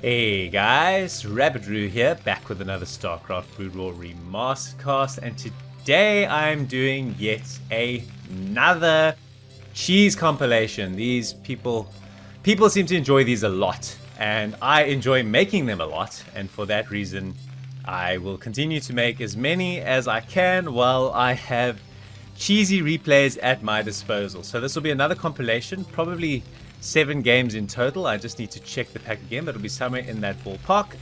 Hey guys, Rabbidroo here, back with another Starcraft Broodwar Remastered cast, and today I'm doing yet another cheese compilation. These people seem to enjoy these a lot, and I enjoy making them a lot, and for that reason I will continue to make as many as I can while I have cheesy replays at my disposal. So this will be another compilation, probably 7 games in total. I just need to check the pack again, but it'll be somewhere in that ballpark.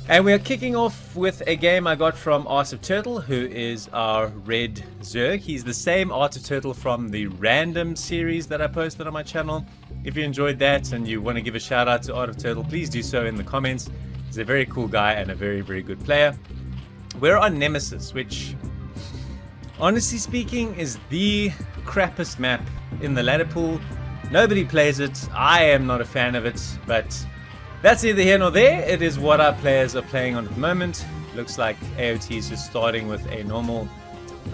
And we are kicking off with a game I got from Art of Turtle, who is our red Zerg. He's the same Art of Turtle from the random series that I posted on my channel. If you enjoyed that and you want to give a shout out to Art of Turtle, please do so in the comments. He's a very cool guy and a very, very good player. We're on Nemesis, which, honestly speaking, is the crappiest map in the ladder pool. Nobody plays it. I am not a fan of it, but that's neither here nor there. It is what our players are playing on at the moment. Looks like AOT is just starting with a normal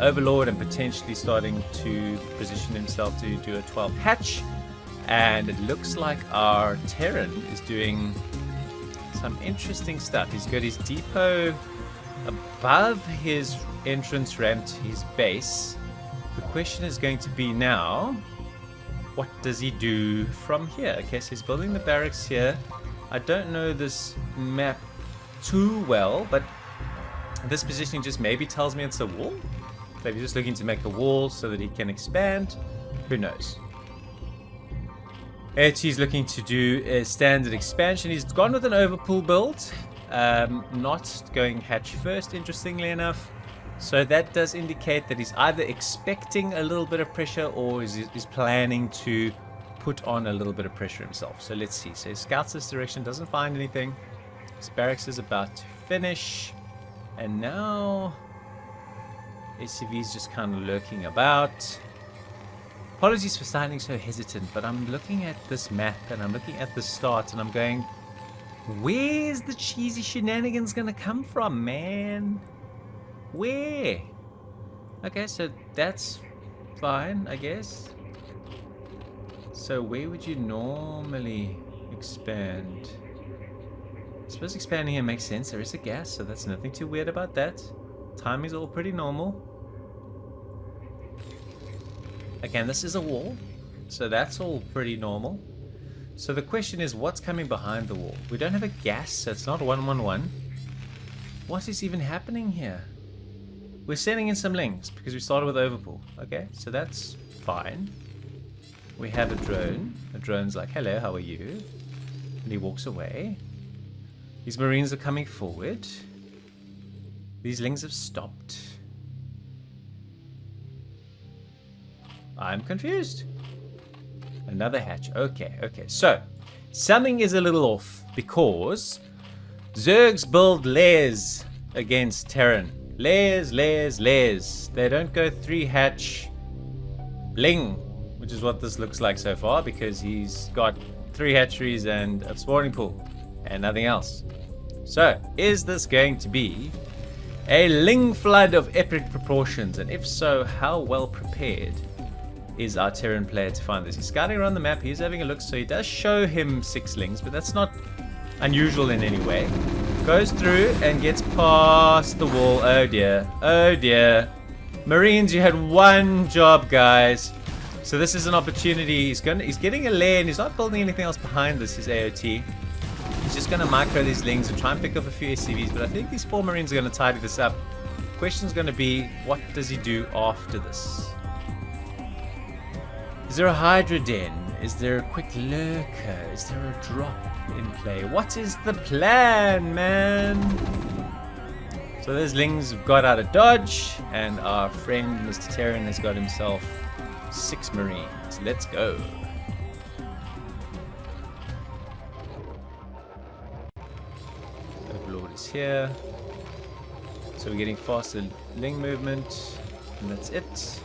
Overlord and potentially starting to position himself to do a 12 hatch. And it looks like our Terran is doing some interesting stuff. He's got his depot above his entrance ramp to his base. The question is going to be now, what does he do from here? Okay, so he's building the barracks here. I don't know this map too well, but this positioning just maybe tells me it's a wall. Maybe just looking to make a wall so that he can expand. Who knows? He's looking to do a standard expansion. He's gone with an overpool build. Not going hatch first, interestingly enough. So that does indicate that he's either expecting a little bit of pressure or is planning to put on a little bit of pressure himself. So let's see. So he scouts this direction, doesn't find anything. His barracks is about to finish. And now SCV's just kind of lurking about. Apologies for sounding so hesitant, but I'm looking at this map and I'm looking at the start and I'm going, where's the cheesy shenanigans gonna come from, man? Where? Okay, so that's fine, I guess. So where would you normally expand? I suppose expanding here makes sense. There is a gas, so that's nothing too weird about that. Timing's all pretty normal. Again, this is a wall, so that's all pretty normal. So the question is, what's coming behind the wall? We don't have a gas, so it's not 111. What is even happening here? We're sending in some Lings because we started with Overpool. Okay, so that's fine. We have a drone. The drone's like, hello, how are you? And he walks away. These Marines are coming forward. These Lings have stopped. I'm confused. Another hatch. Okay. So, something is a little off because Zergs build layers against Terran. Layers. They don't go 3 hatch Ling, which is what this looks like so far, because he's got 3 hatcheries and a spawning pool and nothing else. So, is this going to be a Ling flood of epic proportions? And if so, how well prepared is our Terran player to find this? He's scouting around the map, he's having a look, so he does show him 6 Lings, but that's not unusual in any way. Goes through and gets past the wall. Oh dear. Marines, you had one job, guys. So this is an opportunity. He's getting a lair and he's not building anything else behind this, his AOT. He's just gonna micro these Lings and try and pick up a few SCVs, but I think these 4 Marines are gonna tidy this up. Question's gonna be, what does he do after this? Is there a Hydra Den? Is there a quick lurker? Is there a drop in play? What is the plan, man? So those Lings have got out of dodge, and our friend Mr. Terran has got himself 6 Marines. Let's go. Overlord is here. So we're getting faster Ling movement, and that's it.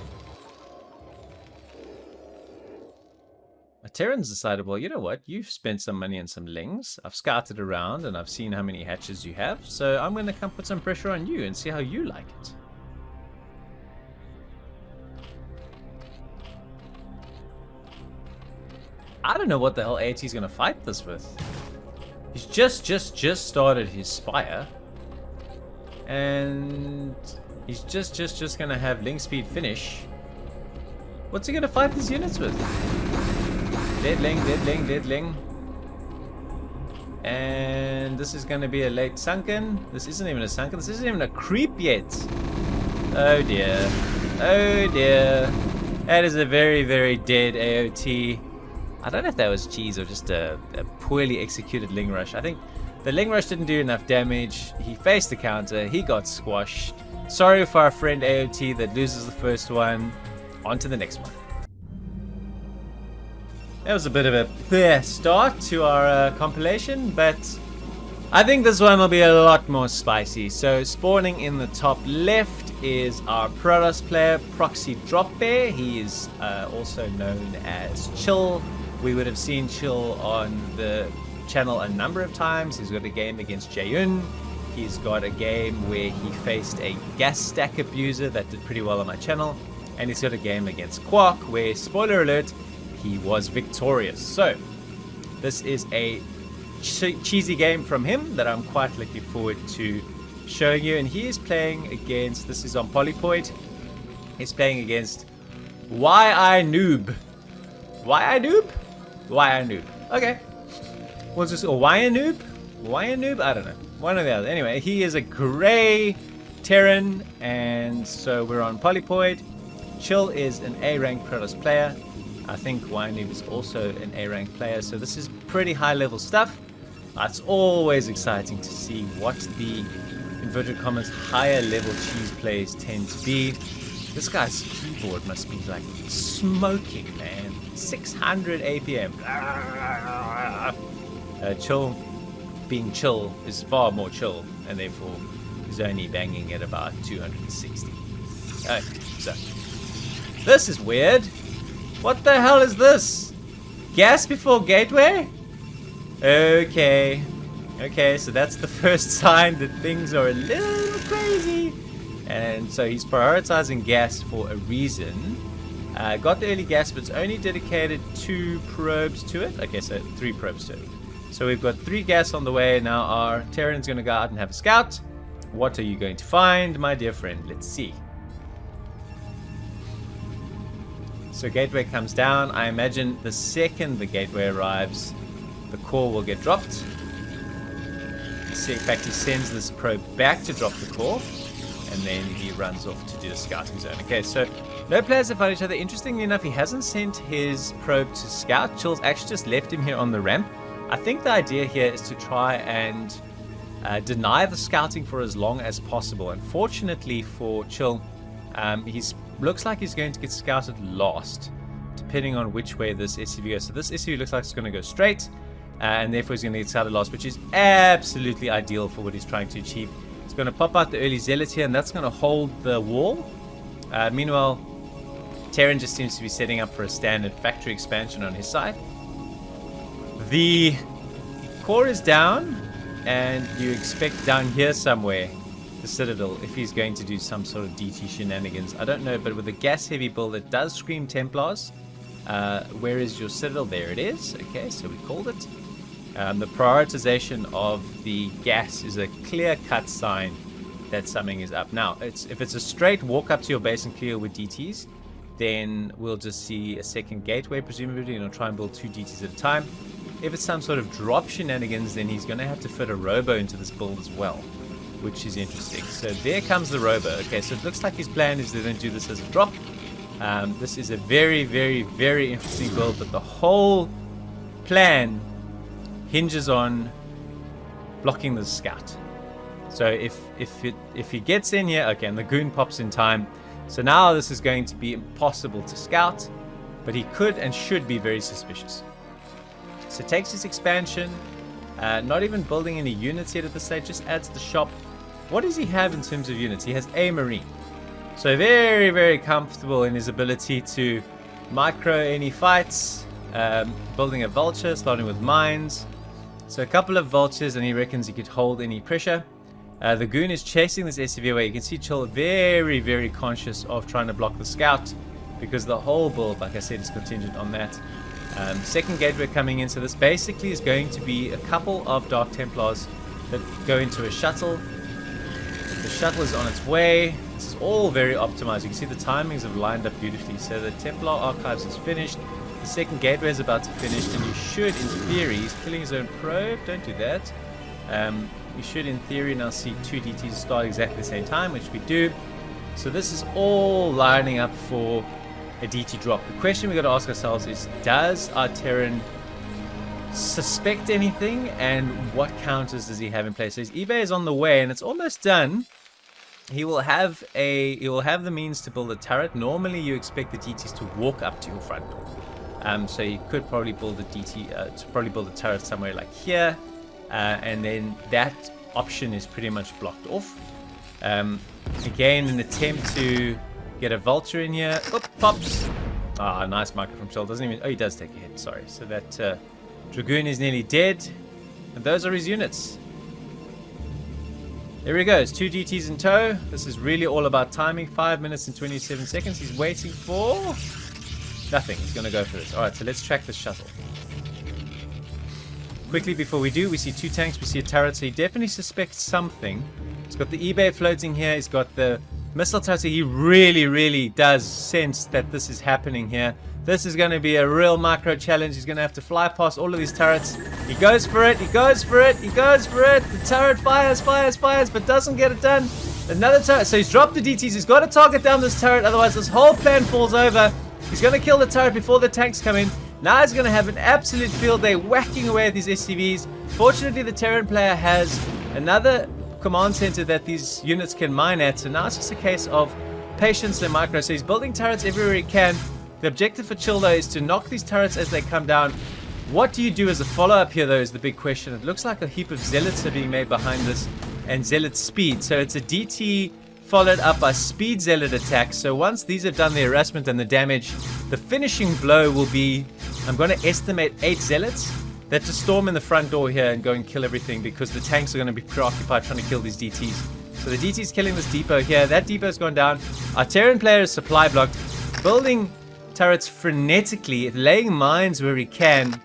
Terran's decided, well, you know what? You've spent some money on some Lings. I've scouted around and I've seen how many hatches you have. So I'm going to come put some pressure on you and see how you like it. I don't know what the hell AT's going to fight this with. He's just started his spire. And he's just gonna have Ling speed finish. What's he gonna fight these units with? Dead Ling, dead Ling, dead Ling. And this is gonna be a late sunken. This isn't even a sunken, this isn't even a creep yet. Oh dear. Oh dear. That is a very dead AOT. I don't know if that was cheese or just a poorly executed Ling Rush. I think the Ling Rush didn't do enough damage. He faced the counter. He got squashed. Sorry for our friend AOT that loses the first one. On to the next one. That was a bit of a fair start to our compilation, but I think this one will be a lot more spicy. So spawning in the top left is our Protoss player, Proxy Drop Bear. He is also known as Chill. We would have seen Chill on the channel a number of times. He's got a game against Jaeun. He's got a game where he faced a gas stack abuser that did pretty well on my channel. And he's got a game against Quark where, spoiler alert, he was victorious. So this is a cheesy game from him that I'm quite looking forward to showing you. And he is playing against, this is on Polypoid, he's playing against Why I Noob. Why I Noob? Why I Noob. Okay. We'll just, or Why a Noob? Why a Noob? I don't know. One or the other. Anyway, he is a grey Terran, and so we're on Polypoid. Chill is an A-rank Protoss player. I think Wynoob is also an A-rank player, so this is pretty high-level stuff. It's always exciting to see what the inverted commas higher-level cheese plays tend to be. This guy's keyboard must be like smoking, man. 600 APM. Chill, being chill, is far more chill, and therefore is only banging at about 260. Okay, so this is weird. What the hell is this? Gas before gateway? Okay. Okay, so that's the first sign that things are a little crazy. And so he's prioritizing gas for a reason. Got the early gas, but it's only dedicated 2 probes to it. Okay, so 3 probes to it. So we've got 3 gas on the way. Now our Terran's going to go out and have a scout. What are you going to find, my dear friend? Let's see. So gateway comes down. I imagine the second the gateway arrives, the core will get dropped. In fact, he sends this probe back to drop the core, and then he runs off to do the scouting zone. Okay, so no players have found each other. Interestingly enough, he hasn't sent his probe to scout. Chill's actually just left him here on the ramp. I think the idea here is to try and deny the scouting for as long as possible. Unfortunately for Chill, he's looks like he's going to get scouted last, depending on which way this SCV goes. So this SCV looks like it's going to go straight, and therefore he's going to get scouted last, which is absolutely ideal for what he's trying to achieve. It's going to pop out the early zealot here, and that's going to hold the wall. Meanwhile, Terran just seems to be setting up for a standard factory expansion on his side. The core is down, and you expect down here somewhere the Citadel, if he's going to do some sort of DT shenanigans. I don't know, but with a gas heavy build, it does scream Templars. Where is your Citadel? There it is. Okay, so we called it. The prioritization of the gas is a clear-cut sign that something is up. Now, if it's a straight walk up to your base and clear with DTs, then we'll just see a second gateway, presumably, and he'll try and build 2 DTs at a time. If it's some sort of drop shenanigans, then he's going to have to fit a robo into this build as well, which is interesting. So there comes the robo. Okay, so it looks like his plan is they're going to do this as a drop. This is a very interesting build, but the whole plan hinges on blocking the scout. So if he gets in here, okay, and the goon pops in time, so now this is going to be impossible to scout, but he could and should be very suspicious. So takes his expansion, not even building any units yet at this stage, just adds the shop. What does he have in terms of units? He has a marine. So very comfortable in his ability to micro any fights, building a vulture, starting with mines. So a couple of vultures, and he reckons he could hold any pressure. The goon is chasing this SCV away. You can see Chill very conscious of trying to block the scout, because the whole build, like I said, is contingent on that. Second gateway coming in, so this basically is going to be a couple of Dark Templars that go into a shuttle. The shuttle is on its way. This is all very optimized. You can see the timings have lined up beautifully. So the Templar Archives is finished. The second gateway is about to finish, and you should, in theory, he's killing his own probe. Don't do that. You should, in theory, now see 2 DTs start exactly the same time, which we do. So this is all lining up for a DT drop. The question we got to ask ourselves is, does our Terran suspect anything, and what counters does he have in place? So his eBay is on the way, and it's almost done. He will have the means to build a turret. Normally, you expect the DTs to walk up to your front door. So you could probably build a DT, turret somewhere like here, and then that option is pretty much blocked off. Again, an attempt to get a vulture in here. Oop, pops. Ah, nice micro from Shell. Doesn't even. Oh, he does take a hit. Sorry. So that Dragoon is nearly dead, and those are his units. There he goes. 2 DTs in tow. This is really all about timing. 5 minutes and 27 seconds. He's waiting for nothing. He's going to go for this. All right. So let's track this shuttle. Quickly before we do, we see 2 tanks. We see a turret. So he definitely suspects something. He's got the eBay floating here. He's got the missile turret. So he really does sense that this is happening here. This is going to be a real micro challenge. He's going to have to fly past all of these turrets. He goes for it. He goes for it. He goes for it. The turret fires, but doesn't get it done. Another turret. So he's dropped the DTs. He's got to target down this turret. Otherwise, this whole plan falls over. He's going to kill the turret before the tanks come in. Now he's going to have an absolute field day whacking away at these SCVs. Fortunately, the Terran player has another command center that these units can mine at. So now it's just a case of patience and micro. So he's building turrets everywhere he can. The objective for Chill, though, is to knock these turrets as they come down. What do you do as a follow-up here, though, is the big question. It looks like a heap of zealots are being made behind this, and zealot speed. So it's a DT followed up by speed zealot attacks. So once these have done the harassment and the damage, the finishing blow will be, I'm going to estimate 8 zealots that just storm in the front door here and go and kill everything, because the tanks are going to be preoccupied trying to kill these DTs. So the DT's killing this depot here. That depot's gone down. Our Terran player is supply blocked, building turrets frenetically, laying mines where he can.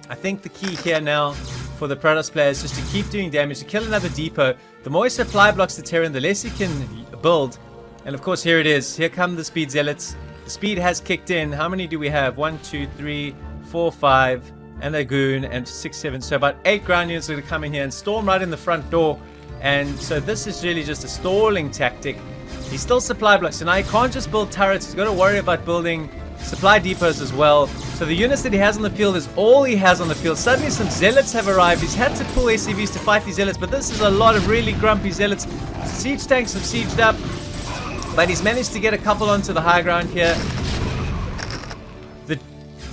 I think the key here now for the Protoss player is just to keep doing damage, to kill another depot. The more he supply blocks the Terran, the less he can build. And of course, here it is. Here come the speed zealots. The speed has kicked in. How many do we have? 1, 2, 3, 4, 5, and a goon, and 6, 7. So about 8 ground units are going to come in here and storm right in the front door. And so this is really just a stalling tactic. He's still supply blocked, so now he can't just build turrets. He's got to worry about building supply depots as well. So the units that he has on the field is all he has on the field. Suddenly some zealots have arrived. He's had to pull SCVs to fight these zealots, but this is a lot of really grumpy zealots. Siege tanks have sieged up, but he's managed to get a couple onto the high ground here. The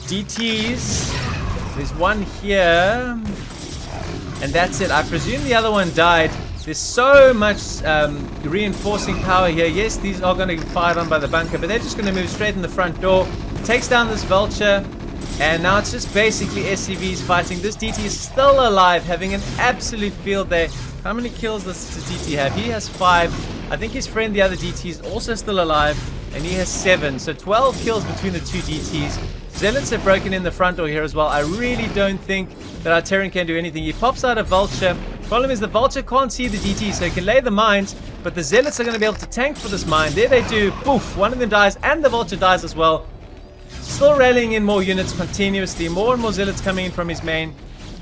DTs, there's one here, and that's it. I presume the other one died. There's so much reinforcing power here. Yes, these are going to get fired on by the bunker, but they're just going to move straight in the front door. Takes down this vulture, and now it's just basically SCVs fighting. This DT is still alive, having an absolute field day. How many kills does DT have? He has 5. I think his friend, the other DT, is also still alive, and he has 7. So 12 kills between the 2 DTs. Zealots have broken in the front door here as well. I really don't think that our Terran can do anything. He pops out a vulture. Problem is the vulture can't see the DT, so he can lay the mines, but the zealots are going to be able to tank for this mine. There they do. Poof! One of them dies, and the vulture dies as well. Still rallying in more units continuously. More and more zealots coming in from his main.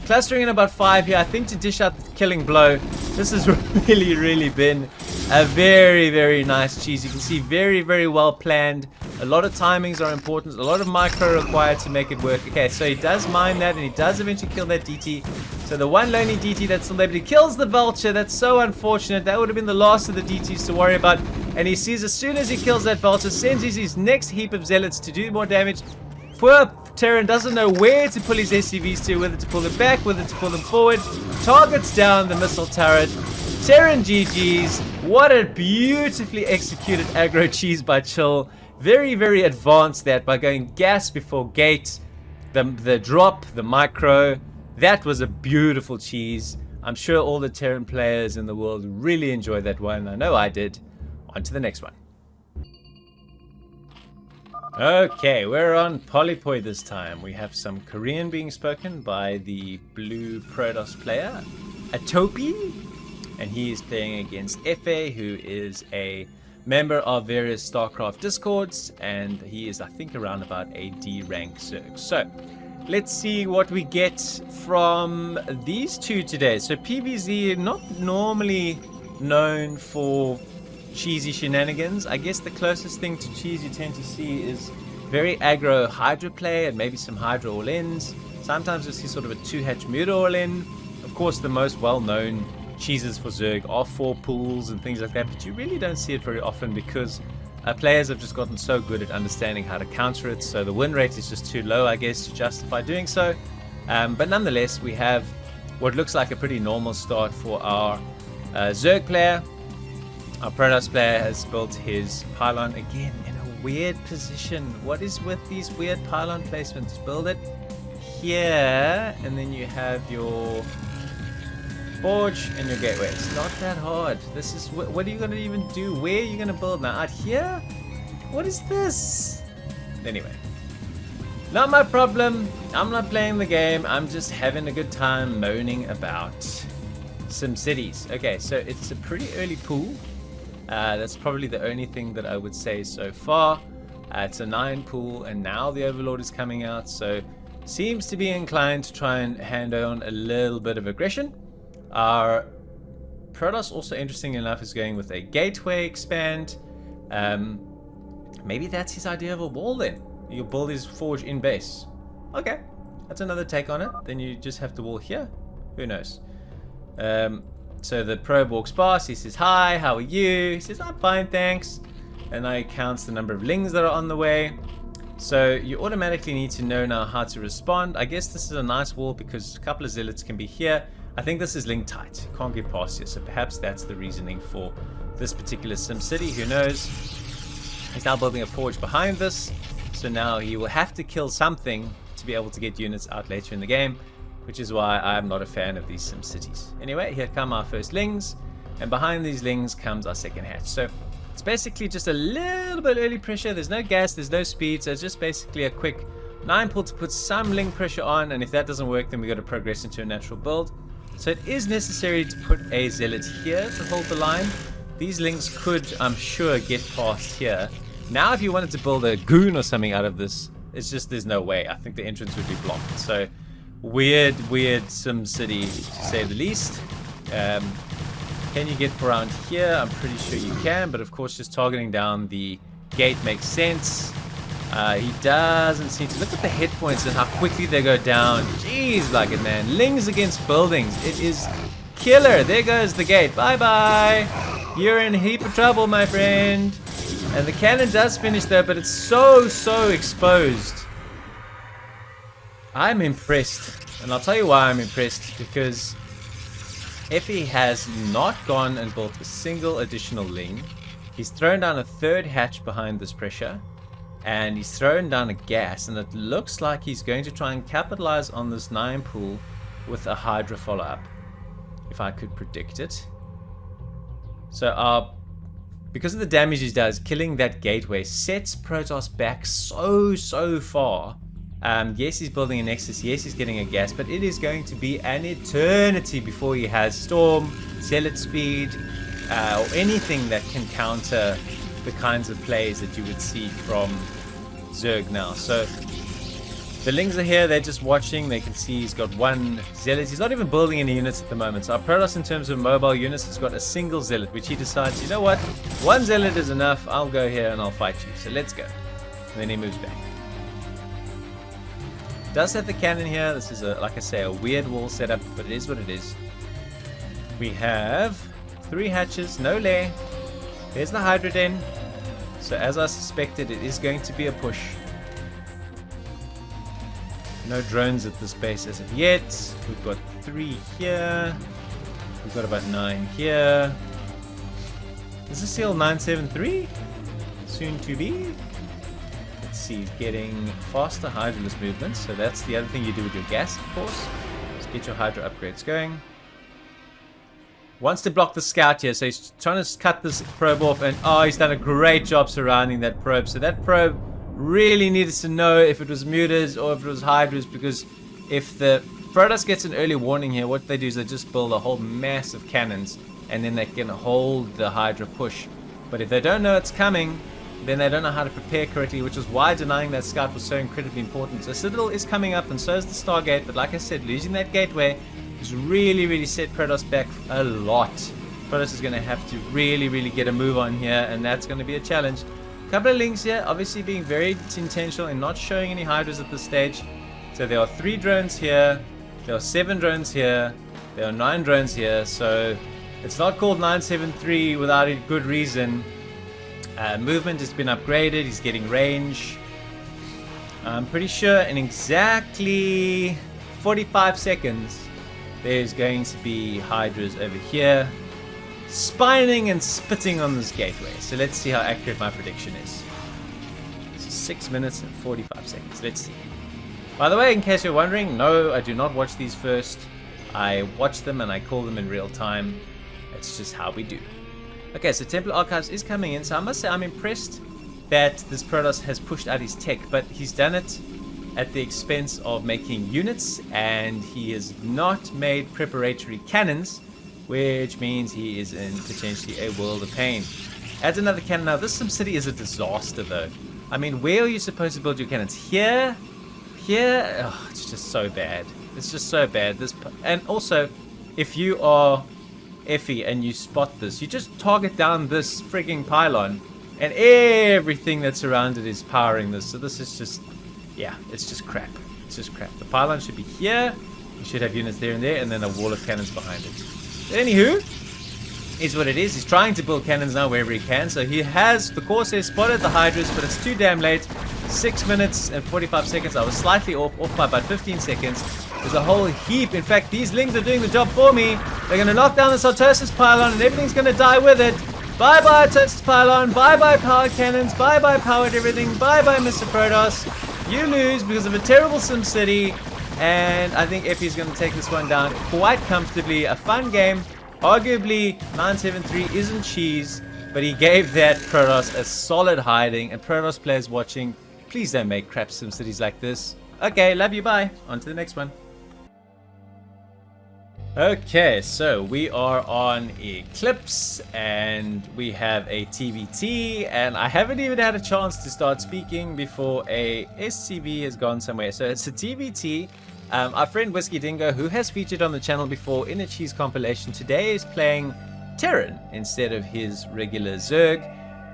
Clustering in about 5 here, I think, to dish out the killing blow. This has really been a very nice cheese. You can see very well planned. A lot of timings are important. A lot of micro required to make it work. Okay, so he does mine that, and he does eventually kill that DT. So the one lonely DT that's still there, but he kills the vulture. That's so unfortunate. That would have been the last of the DTs to worry about. And he sees as soon as he kills that vulture, sends his next heap of zealots to do more damage. Poor Terran doesn't know where to pull his SCVs to, whether to pull them back, whether to pull them forward. Targets down the missile turret. Terran GG's. What a beautifully executed aggro cheese by Chill. Very advanced that by going gas before gate. The drop, the micro. That was a beautiful cheese. I'm sure all the Terran players in the world really enjoyed that one. I know I did. On to the next one. Okay, we're on Polypoi this time. We have some Korean being spoken by the blue Protoss player, Atopi, and he is playing against Efe, who is a member of various StarCraft discords, and he is, I think, around about a D rank Zerg. So let's see what we get from these two today. So PvZ, not normally known for cheesy shenanigans. I guess the closest thing to cheese you tend to see is very aggro Hydra play and maybe some Hydra all-ins. Sometimes you see sort of a 2-hatch Muta all-in. Of course, the most well-known cheeses for Zerg are 4 pools and things like that, but you really don't see it very often because players have just gotten so good at understanding how to counter it, so the win rate is just too low, I guess, to justify doing so. But nonetheless, we have what looks like a pretty normal start for our Zerg player. Our Protoss player has built his pylon again in a weird position. What is with these weird pylon placements? Build it here, and then you have your forge and your gateway. It's not that hard. This is what are you going to even do? Where are you going to build now? Out here? What is this? Anyway, not my problem. I'm not playing the game. I'm just having a good time moaning about some cities. Okay, so it's a pretty early pool. That's probably the only thing that I would say so far. It's a 9 pool, and now the Overlord is coming out, so seems to be inclined to try and hand on a little bit of aggression. Our Protoss, also interesting enough, is going with a gateway expand. Maybe that's his idea of a wall then. You build his forge in base. Okay, that's another take on it. Then you just have the wall here. Who knows? So the probe walks past. He says, "Hi, how are you?" He says, "I'm fine, thanks." And now he counts the number of Lings that are on the way. So you automatically need to know now how to respond. I guess this is a nice wall because a couple of zealots can be here. I think this is link tight. Can't get past here. So perhaps that's the reasoning for this particular SimCity. Who knows? He's now building a forge behind this. So now he will have to kill something to be able to get units out later in the game, which is why I'm not a fan of these SimCities. Anyway, here come our first Lings, and behind these Lings comes our second hatch. So it's basically just a little bit early pressure. There's no gas, there's no speed, so it's just basically a quick 9 pull to put some Ling pressure on, and if that doesn't work, then we got to progress into a natural build. So it is necessary to put a Zealot here to hold the line. These Lings could, I'm sure, get past here. Now if you wanted to build a goon or something out of this, it's just there's no way. I think the entrance would be blocked. So weird SimCity to say the least. Can you get around here? I'm pretty sure you can, but of course just targeting down the gate makes sense. He doesn't seem to look at the hit points and how quickly they go down. Jeez, like it, man. Lings against buildings. It is killer. There goes the gate. Bye-bye. You're in a heap of trouble, my friend. And the cannon does finish there, but it's so exposed. I'm impressed. And I'll tell you why I'm impressed. Because Effie has not gone and built a single additional Ling. He's thrown down a 3rd hatch behind this pressure. And he's thrown down a gas, and it looks like he's going to try and capitalize on this 9 pool with a Hydra follow-up, if I could predict it. So because of the damage he does, killing that gateway sets Protoss back so far. Yes, he's building a Nexus, yes, he's getting a gas, but it is going to be an eternity before he has Storm, Zealot speed, or anything that can counter the kinds of plays that you would see from Zerg now. So the Lings are here, they're just watching. They can see he's got 1 Zealot. He's not even building any units at the moment. So our Protoss, in terms of mobile units, has got a single Zealot, which he decides, you know what, 1 Zealot is enough. I'll go here and I'll fight you. So let's go. And then he moves back. Does have the cannon here. This is, like I say, a weird wall setup, but it is what it is. We have 3 hatches, no lair. There's the Hydra Den. So as I suspected, it is going to be a push. No drones at this base as of yet. We've got 3 here. We've got about 9 here. Is this CL 973? Soon to be. Let's see, he's getting faster Hydralisk movement. So that's the other thing you do with your gas, of course. Just get your Hydra upgrades going. Wants to block the scout here, so he's trying to cut this probe off, and oh, he's done a great job surrounding that probe. So that probe really needed to know if it was mutas or if it was hydras, because if the Protoss gets an early warning here, what they do is they just build a whole mass of cannons, and then they can hold the hydra push. But if they don't know it's coming, then they don't know how to prepare correctly, which is why denying that scout was so incredibly important. So Citadel is coming up, and so is the Stargate, but like I said, losing that gateway has really set Protoss back a lot. Protoss is going to have to really get a move on here, and that's going to be a challenge. A couple of Lings here, obviously being very intentional and not showing any hydras at this stage. So there are 3 drones here, there are 7 drones here, there are 9 drones here, so it's not called 973 without a good reason. Movement has been upgraded, he's getting range. I'm pretty sure in exactly 45 seconds there's going to be hydras over here spining and spitting on this gateway. So let's see how accurate my prediction is. So 6 minutes and 45 seconds. Let's see. By the way, in case you're wondering, no, I do not watch these first. I watch them and I call them in real time. It's just how we do. Okay, so Templar Archives is coming in, so I must say I'm impressed that this Protoss has pushed out his tech, but he's done it at the expense of making units, and he has not made preparatory cannons, which means he is in potentially a world of pain. Adds another cannon. Now, this SimCity is a disaster, though. I mean, where are you supposed to build your cannons? Here? Here? Oh, it's just so bad. It's just so bad. And also, if you are Effie and you spot this, you just target down this frigging pylon, and everything that's around it is powering this. So this is just, yeah, it's just crap. It's just crap. The pylon should be here. You should have units there and there, and then a wall of cannons behind it. Anywho, is what it is. He's trying to build cannons now wherever he can. So he has, the Corsair spotted the Hydras, but it's too damn late. 6 minutes and 45 seconds. I was slightly off by about 15 seconds. There's a whole heap. In fact, these Lings are doing the job for me. They're going to knock down the Sartosis pylon, and everything's going to die with it. Bye-bye, Sartosis pylon. Bye-bye, powered cannons. Bye-bye, powered everything. Bye-bye, Mr. Protoss. You lose because of a terrible SimCity. And I think Effie's going to take this one down quite comfortably. A fun game. Arguably, 973 isn't cheese, but he gave that Protoss a solid hiding. And Protoss players watching, please don't make crap SimCities like this. Okay, love you, bye. On to the next one. Okay, so we are on Eclipse, and we have a TVT, and I haven't even had a chance to start speaking before a SCV has gone somewhere. So it's a TVT. Our friend Whiskey Dingo, who has featured on the channel before in a cheese compilation, today is playing Terran instead of his regular Zerg,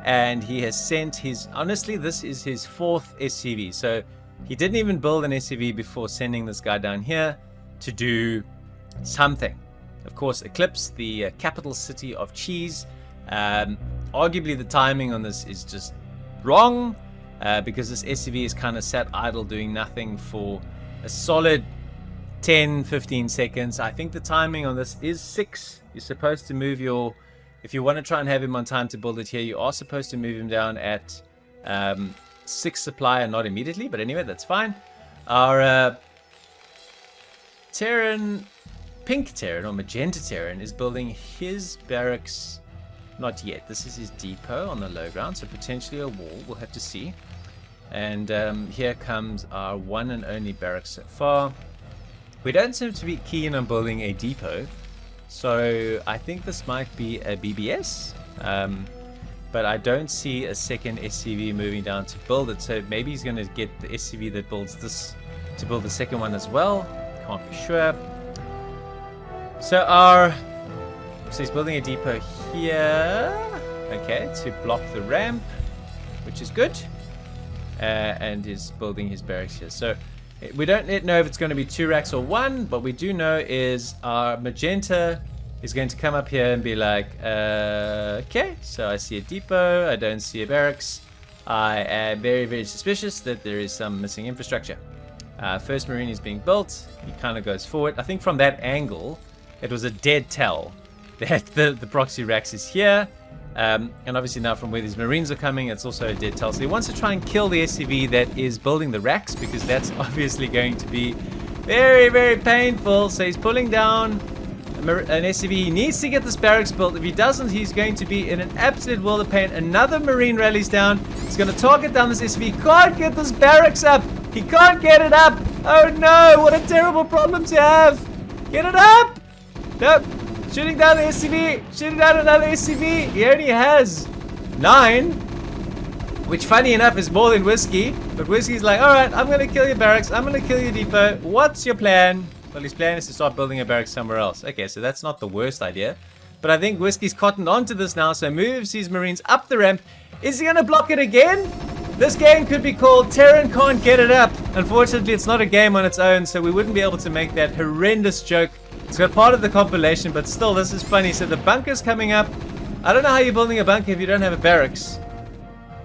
and he has sent his, honestly, this is his 4th SCV. So he didn't even build an SCV before sending this guy down here to do something. Of course, Eclipse, the capital city of cheese. Arguably the timing on this is just wrong, because this SCV is kind of sat idle doing nothing for a solid 10-15 seconds. I think the timing on this is 6. You're supposed to move your, if you want to try and have him on time to build it here, you are supposed to move him down at 6 supply and not immediately, but anyway, that's fine. Our Terran, Pink Terran or Magenta Terran is building his barracks. Not yet. This is his depot on the low ground, so potentially a wall. We'll have to see. And here comes our one and only barracks so far. We don't seem to be keen on building a depot, so I think this might be a BBS. But I don't see a second SCV moving down to build it, so maybe he's going to get the SCV that builds this to build the second one as well. Can't be sure. So he's building a depot here, okay, to block the ramp, which is good, and is building his barracks here. So we don't yet know if it's going to be 2 racks or 1, but we do know is our Magenta is going to come up here and be like, okay, so I see a depot, I don't see a barracks. I am very, very suspicious that there is some missing infrastructure. First Marine is being built. He kind of goes forward. I think from that angle, it was a dead tell that the proxy racks is here. And obviously now from where these Marines are coming, it's also a dead tell. So he wants to try and kill the SCV that is building the racks, because that's obviously going to be very, very painful. So he's pulling down an SCV. He needs to get this barracks built. If he doesn't, he's going to be in an absolute world of pain. Another Marine rallies down. He's going to target down this SCV. He can't get this barracks up. He can't get it up. Oh no, what a terrible problem to have. Get it up. Nope. Shooting down the SCV. Shooting down another SCV. He only has 9. Which, funny enough, is more than Whiskey. But Whiskey's like, alright, I'm going to kill your barracks. I'm going to kill your depot. What's your plan? Well, his plan is to start building a barracks somewhere else. Okay, so that's not the worst idea. But I think Whiskey's cottoned onto this now, so moves his Marines up the ramp. Is he going to block it again? This game could be called Terran Can't Get It Up. Unfortunately, it's not a game on its own, so we wouldn't be able to make that horrendous joke. It's got part of the compilation, but still, this is funny. So the bunker's coming up. I don't know how you're building a bunker if you don't have a barracks.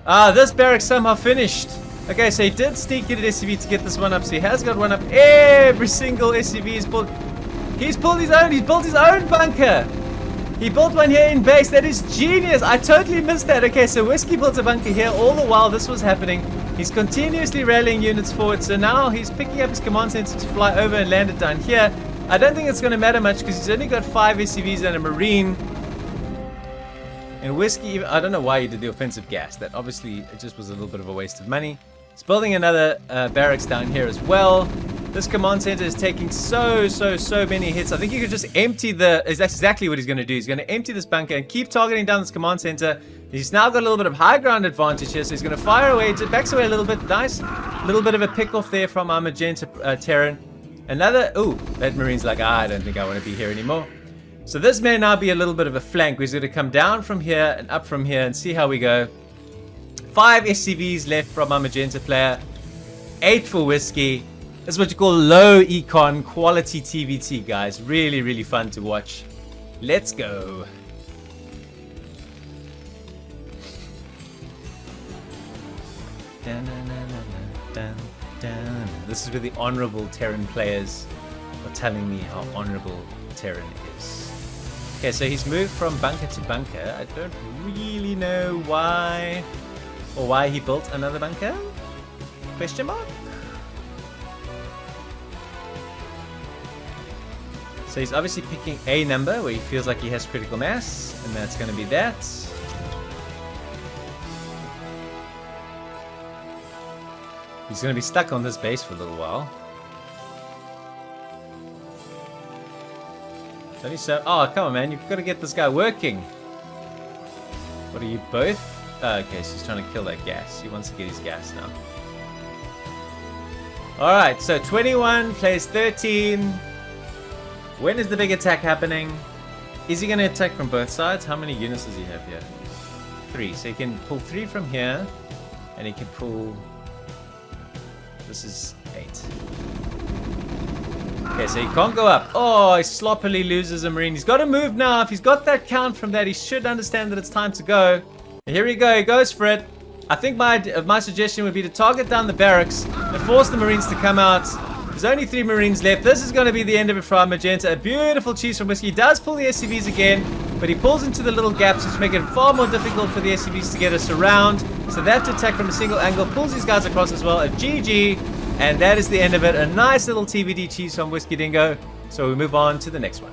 Ah, this barracks somehow finished. Okay, so he did sneak in an SCV to get this one up, so he has got one up. Every single SCV is pulled. He's pulled his own. He's built his own bunker. He built one here in base. That is genius. I totally missed that. Okay, so Whiskey built a bunker here all the while this was happening. He's continuously rallying units forward, so now he's picking up his command center to fly over and land it down here. I don't think it's going to matter much because he's only got 5 SCVs and a Marine. And Whiskey, I don't know why he did the offensive gas. That obviously it just was a little bit of a waste of money. He's building another barracks down here as well. This command center is taking so many hits. I think you could just empty the... That's exactly what he's going to do. He's going to empty this bunker and keep targeting down this command center. He's now got a little bit of high ground advantage here, so he's going to fire away. Backs away a little bit. Nice. A little bit of a pick off there from our Magenta Terran. Another... Ooh, that Marine's like, I don't think I want to be here anymore. So this may now be a little bit of a flank. He's going to come down from here and up from here and see how we go. 5 SCVs left from our Magenta player. 8 for Whiskey. This is what you call low econ quality TVT, guys. Really, really fun to watch. Let's go. This is where the honorable Terran players are telling me how honorable Terran is. Okay, so he's moved from bunker to bunker. I don't really know why, or why he built another bunker? Question mark? So he's obviously picking a number where he feels like he has critical mass, and that's going to be that. He's going to be stuck on this base for a little while. So, oh, come on, man. You've got to get this guy working. What are you both? Oh, okay, so he's trying to kill that gas. He wants to get his gas now. Alright, so 21 plays 13. When is the big attack happening? Is he going to attack from both sides? How many units does he have here? 3. So he can pull 3 from here. And he can pull... This is 8. Okay, so he can't go up. Oh, he sloppily loses a Marine. He's got to move now. If he's got that count from that, he should understand that it's time to go. And here we go. He goes for it. I think my suggestion would be to target down the barracks and force the Marines to come out. There's only 3 Marines left. This is going to be the end of it for our Magenta. A beautiful cheese from Whiskey. He does pull the SCVs again, but he pulls into the little gaps, which make it far more difficult for the SCVs to get us around. So they have to attack from a single angle. Pulls these guys across as well. A GG. And that is the end of it. A nice little TVD cheese from Whiskey Dingo. So we move on to the next one.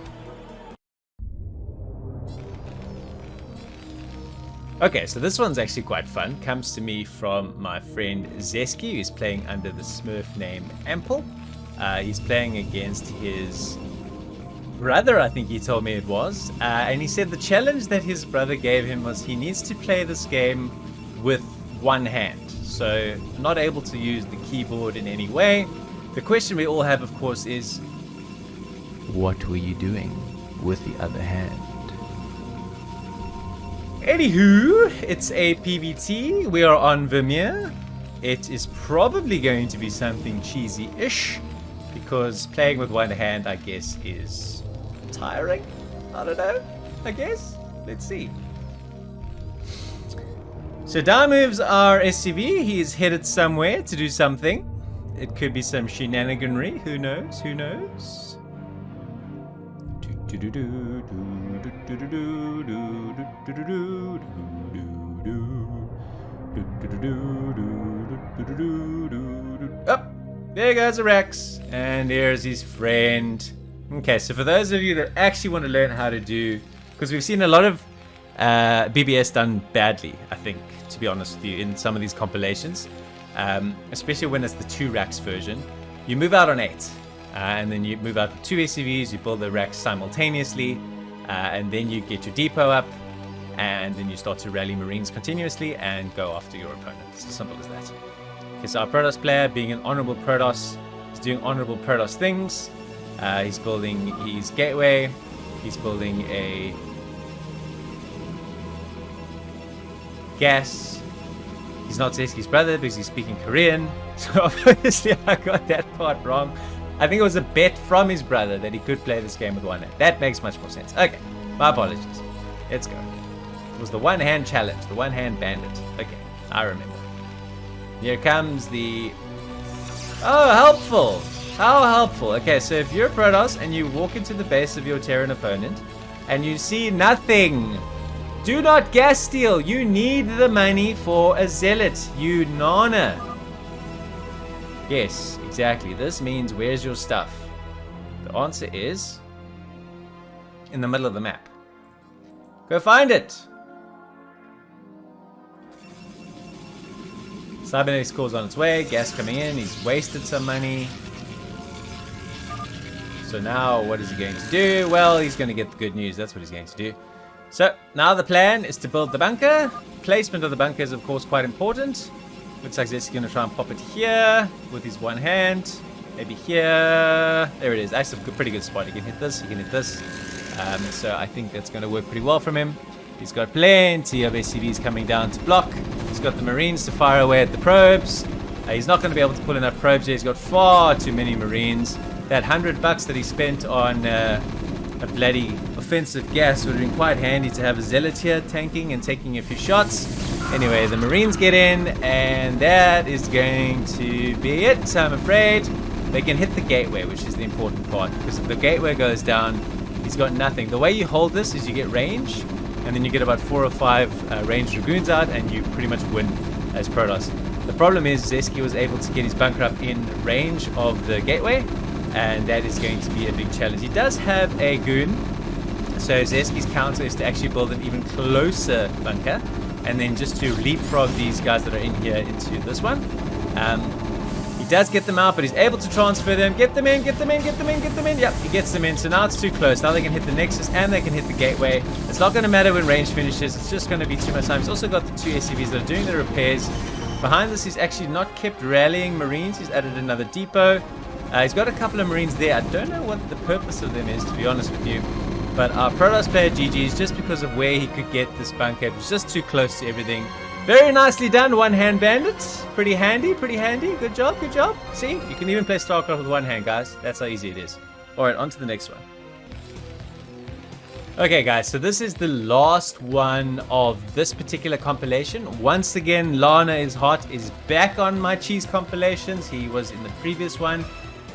Okay, so this one's actually quite fun. Comes to me from my friend Zeski, who's playing under the Smurf name Ample. He's playing against his brother, I think he told me it was. And he said the challenge that his brother gave him was he needs to play this game with one hand. So not able to use the keyboard in any way. The question we all have, of course, is what were you doing with the other hand? Anywho, it's a PVT. We are on Vermeer. It is probably going to be something cheesy-ish because playing with one hand, I guess, is tiring. I don't know. I guess. Let's see. So down moves our SCV. He's headed somewhere to do something. It could be some shenaniganry. Who knows? Who knows? Oh, there goes a Rex. And there's his friend. Okay, so for those of you that actually want to learn how to do, because we've seen a lot of BBS done badly, I think, to be honest with you, in some of these compilations, especially when it's the 2 racks version. You move out on 8, and then you move out with 2 SCVs, you build the racks simultaneously, and then you get your depot up, and then you start to rally Marines continuously and go after your opponent. It's as simple as that. Okay, so our Protoss player, being an honorable Protoss, is doing honorable Protoss things. He's building his gateway, he's building a gas. He's not Zeski's brother because he's speaking Korean, so obviously I got that part wrong. I think it was a bet from his brother that he could play this game with one hand. That makes much more sense. Okay, my apologies. Let's go. It was the one hand challenge, the one hand bandit. Okay, I remember. Here comes the... Oh, helpful! How helpful. Okay, so if you're a Protoss and you walk into the base of your Terran opponent and you see nothing, do not gas steal. You need the money for a zealot, you nana. Yes, exactly. This means where's your stuff? The answer is in the middle of the map. Go find it. Cybernetics call's on its way. Gas coming in. He's wasted some money. So now what is he going to do? Well, he's going to get the good news. That's what he's going to do. So now the plan is to build the bunker. Placement of the bunker is of course quite important. Looks like Zeski's going to try and pop it here with his one hand. Maybe here. There it is. That's a pretty good spot. He can hit this. He can hit this. So I think that's going to work pretty well from him. He's got plenty of SCVs coming down to block. He's got the Marines to fire away at the probes. He's not going to be able to pull enough probes here. He's got far too many Marines. That $100 that he spent on a bloody offensive gas would have been quite handy to have a zealot here tanking and taking a few shots. Anyway, the Marines get in, and that is going to be it, I'm afraid. They can hit the gateway, which is the important part, because if the gateway goes down, he's got nothing. The way you hold this is you get range, and then you get about 4 or 5 ranged Dragoons out, and you pretty much win as Protoss. The problem is Zeski was able to get his bunker up in range of the gateway, and that is going to be a big challenge. He does have a goon, so Zeski's counter is to actually build an even closer bunker, and then just to leapfrog these guys that are in here into this one. He does get them out, but he's able to transfer them. Get them in, get them in, get them in, get them in. Yep, he gets them in. So now it's too close. Now they can hit the Nexus and they can hit the gateway. It's not going to matter when range finishes. It's just going to be too much time. He's also got the 2 SCVs that are doing the repairs. Behind this, he's actually not kept rallying Marines. He's added another depot. He's got a couple of Marines there. I don't know what the purpose of them is, to be honest with you. But our Protoss player GG's, just because of where he could get this bunker. It was just too close to everything. Very nicely done, one hand bandits. Pretty handy, pretty handy. Good job, good job. See, you can even play Starcraft with one hand, guys. That's how easy it is. Alright, on to the next one. Okay, guys, so this is the last one of this particular compilation. Once again, Lana is Hot is back on my cheese compilations. He was in the previous one,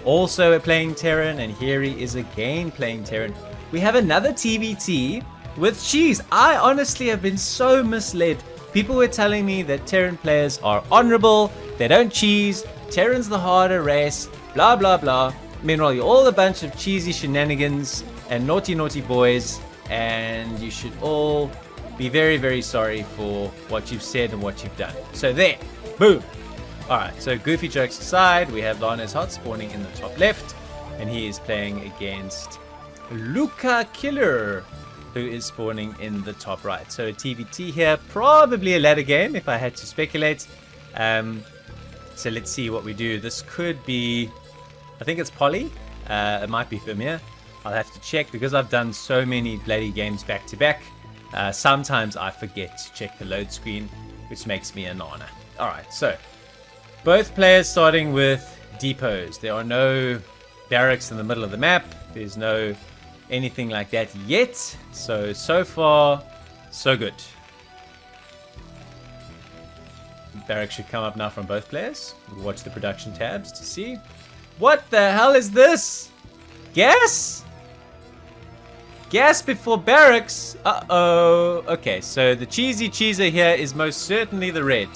also playing Terran, and here he is again playing Terran. We have another TVT with cheese. I honestly have been so misled. People were telling me that Terran players are honorable, they don't cheese, Terran's the harder race, blah blah blah. Meanwhile, you're all a bunch of cheesy shenanigans and naughty naughty boys, and you should all be very very sorry for what you've said and what you've done. So there, boom. Alright, so goofy jokes aside, we have Lana's Hot spawning in the top left, and he is playing against Luca Killer, who is spawning in the top right. So a TVT here, probably a ladder game if I had to speculate. So let's see what we do. This could be, I think it's Poly. It might be Vermeer. I'll have to check because I've done so many bloody games back to back. Sometimes I forget to check the load screen, which makes me a nana. Alright, so both players starting with depots. There are no barracks in the middle of the map. There's no anything like that yet. So far, so good. Barracks should come up now from both players. We'll watch the production tabs to see. What the hell is this? Gas? Gas before barracks? Uh-oh. Okay, so the cheesy cheeser here is most certainly the red.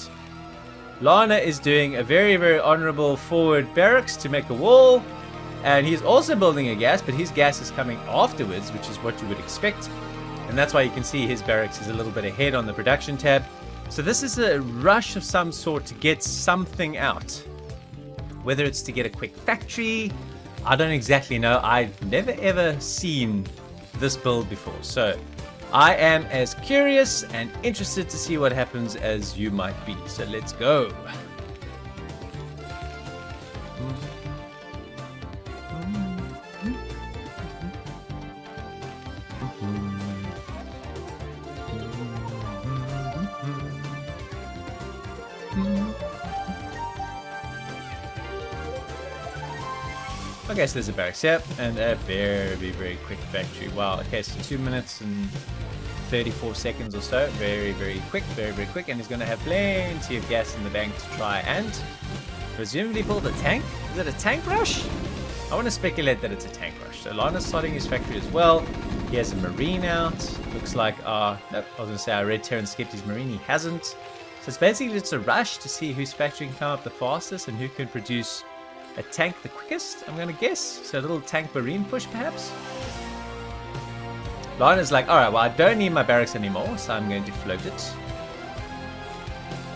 Lana is doing a very, very honorable forward barracks to make a wall. And he's also building a gas, but his gas is coming afterwards, which is what you would expect. And that's why you can see his barracks is a little bit ahead on the production tab. So this is a rush of some sort to get something out. Whether it's to get a quick factory, I don't exactly know. I've never ever seen this build before. So I am as curious and interested to see what happens as you might be. So let's go. Okay, so there's a barracks here, and a very quick factory. Wow, okay, so 2 minutes and 34 seconds or so. Very quick, very quick, and he's going to have plenty of gas in the bank to try and presumably build a tank. Is it a tank rush? I want to speculate that it's a tank rush. So Lana's starting his factory as well. He has a marine out. Looks like I was going to say our Red Terran skipped his marine. He hasn't. So it's basically just a rush to see whose factory can come up the fastest and who can produce a tank the quickest, I'm gonna guess. So a little tank marine push perhaps. Lana's like, alright, well I don't need my barracks anymore, so I'm going to float it.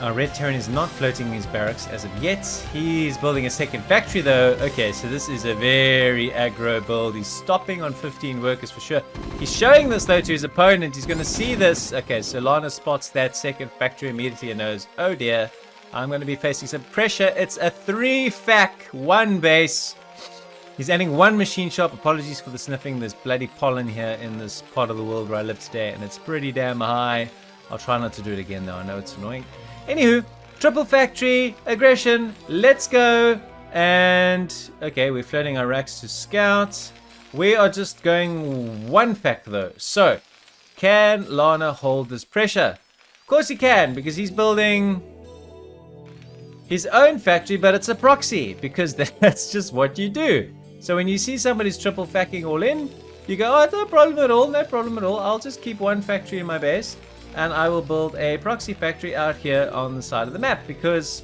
Our Red Terran is not floating his barracks as of yet. He's building a second factory though. Okay, so this is a very aggro build. He's stopping on 15 workers for sure. He's showing this though to his opponent. He's gonna see this. Okay, so Lana spots that second factory immediately and knows, oh dear, I'm going to be facing some pressure. It's a 3-fac, 1 base. He's adding 1 machine shop. Apologies for the sniffing. There's bloody pollen here in this part of the world where I live today, and it's pretty damn high. I'll try not to do it again, though. I know it's annoying. Anywho, triple factory, aggression. Let's go. And, okay, we're floating our racks to scout. We are just going 1 fac, though. So, can Lana hold this pressure? Of course he can, because he's building his own factory, but it's a proxy, because that's just what you do. So when you see somebody's triple facking all in, you go, oh, no problem at all, no problem at all. I'll just keep 1 factory in my base, and I will build a proxy factory out here on the side of the map, because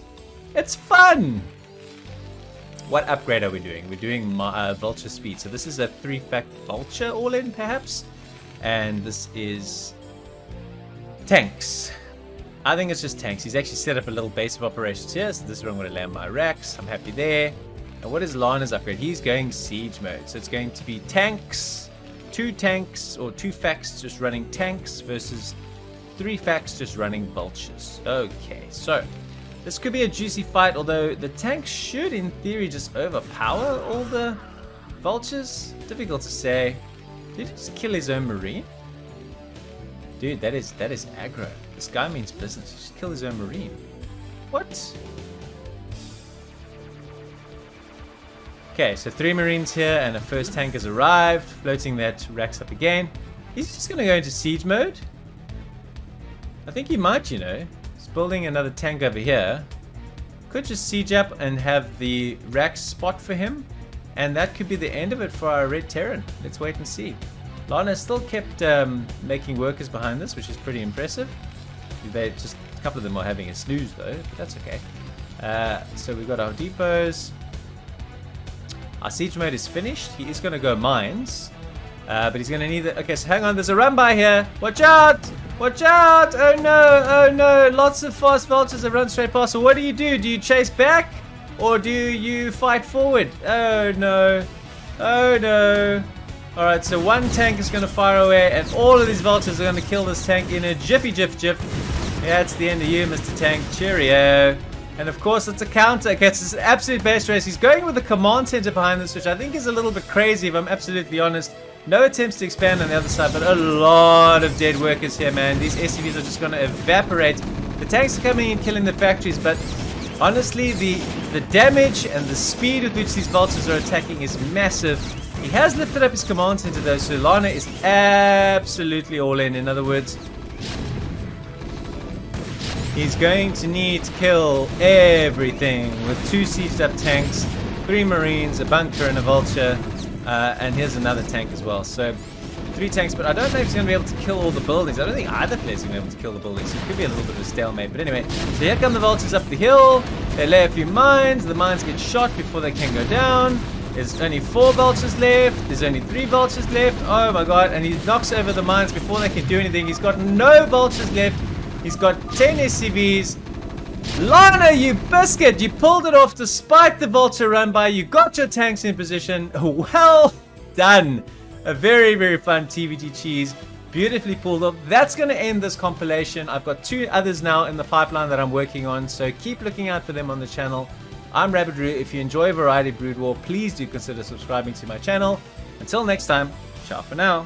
it's fun. What upgrade are we doing? We're doing Vulture Speed. So this is a 3-fac Vulture all in, perhaps. And this is tanks. I think it's just tanks. He's actually set up a little base of operations here. So this is where I'm going to land my racks. I'm happy there. And what is Lana's upgrade? He's going siege mode. So it's going to be tanks, 2 tanks or 2 facs just running tanks versus 3 facs just running vultures. Okay, so this could be a juicy fight, although the tanks should in theory just overpower all the vultures. Difficult to say. Did he just kill his own marine? Dude, that is aggro. This guy means business. Just kill his own marine. What? Okay, so 3 marines here and a first tank has arrived. Floating that racks up again. He's just going to go into siege mode. I think he might, you know. He's building another tank over here. Could just siege up and have the racks spot for him. And that could be the end of it for our Red Terran. Let's wait and see. Lana still kept making workers behind this, which is pretty impressive. A couple of them are having a snooze though, but that's okay. So we've got our depots. Our siege mode is finished. He is going to go mines, but he's going to need the... Okay, so hang on. There's a run by here. Watch out! Watch out! Oh no! Oh no! Lots of fast vultures that run straight past. So what do? Do you chase back, or do you fight forward? Oh no! Oh no! Alright, so 1 tank is going to fire away, and all of these vultures are going to kill this tank in a jiffy. Yeah, it's the end of you, Mr. Tank. Cheerio. And of course, it's a counter. Okay, it's an absolute base race. He's going with the command center behind this, which I think is a little bit crazy, if I'm absolutely honest. No attempts to expand on the other side, but a lot of dead workers here, man. These SCVs are just going to evaporate. The tanks are coming in, killing the factories, but honestly, the damage and the speed with which these vultures are attacking is massive. He has lifted up his command center though, so Lana is absolutely all in. In other words, he's going to need to kill everything with 2 sieged up tanks, 3 marines, a bunker and a vulture, and here's another tank as well. So 3 tanks, but I don't know if he's going to be able to kill all the buildings. I don't think either player is going to be able to kill the buildings, so it could be a little bit of a stalemate. But anyway, so here come the vultures up the hill. They lay a few mines. The mines get shot before they can go down. There's only 4 vultures left. There's only 3 vultures left. Oh my god. And he knocks over the mines before they can do anything. He's got no vultures left. He's got 10 SCVs. Lana, you biscuit! You pulled it off despite the vulture run by. You got your tanks in position. Well done. A very, very fun TVT cheese. Beautifully pulled off. That's going to end this compilation. I've got 2 others now in the pipeline that I'm working on, so keep looking out for them on the channel. I'm Rabbidroo. If you enjoy Variety Brood War, please do consider subscribing to my channel. Until next time, ciao for now.